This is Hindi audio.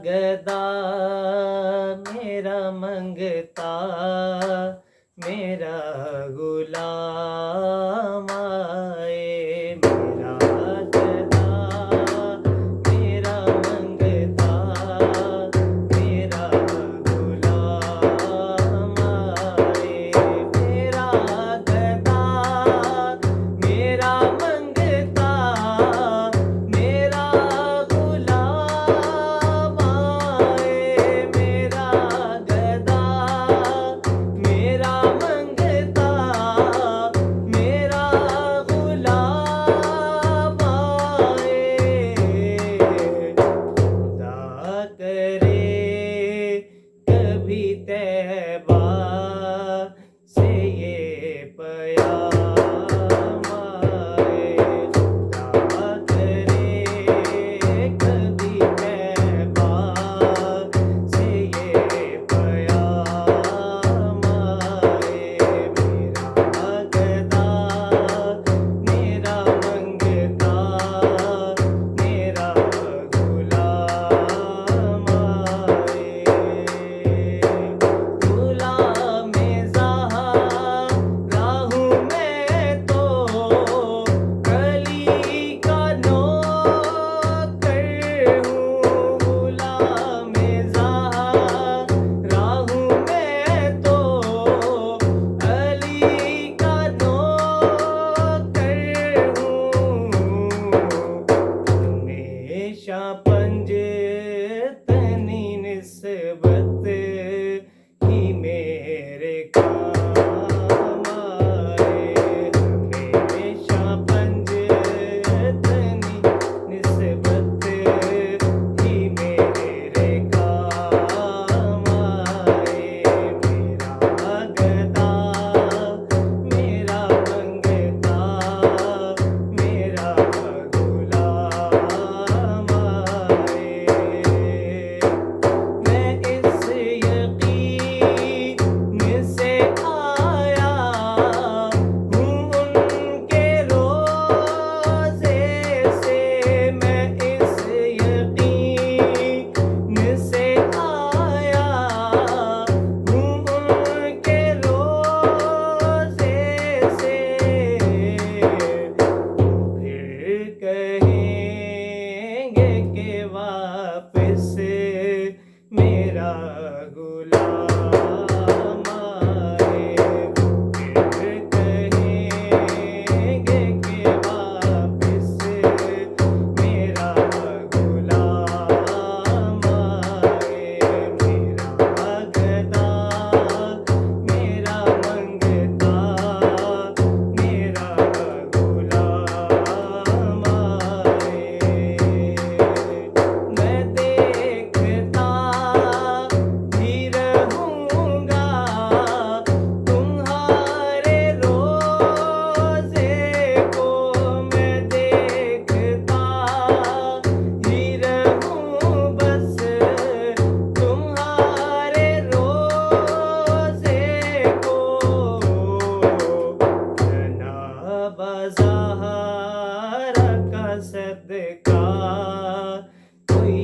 गदा मेरा मंगता मेरा गुलाम आए मेरा गदा मेरा मंगता मेरा गुलाम आए मेरा गदा मेरा मंगता मेरा गुलाम आए मेरा गदा मेरा मंगता मेरा गुलाम आए खुदा करे कभी तैबा से ये पयाम आए खुदा करे कभी तैबा से ये पयाम आए मेरा गदा मेरा मंगता मेरा गुलाम आए गुलामे ज़हरा हूँ मैं तो कली का नौकर हूँ गुलामे ज़हरा हूँ मैं तो अली का नौकर हूँ हमेशा पंजतनी निस्बत ही मेरे काम आए हमेशा पंजतनी निस्बत ही मेरे काम आए मेरा गदा मेरा मंगता मेरा गुलाम आए मैं इस यकीन से आया हूँ उनके रोज़े से मैं इस यकीन से आया हूँ उनके रोज़े से फिर कहेंगे कि वापस मेरा गुलाम आए फिर कहेंगे कि वापस मेरा गुलाम आए मेरा गदा मेरा मंगता मेरा गुलाम आए मैं देखता ही रहूँगा तुम्हारे रोज़े को मैं देखता ही रहूँ बस तुम्हारे रोज़े को जनाब ज़हरा का सदका कोई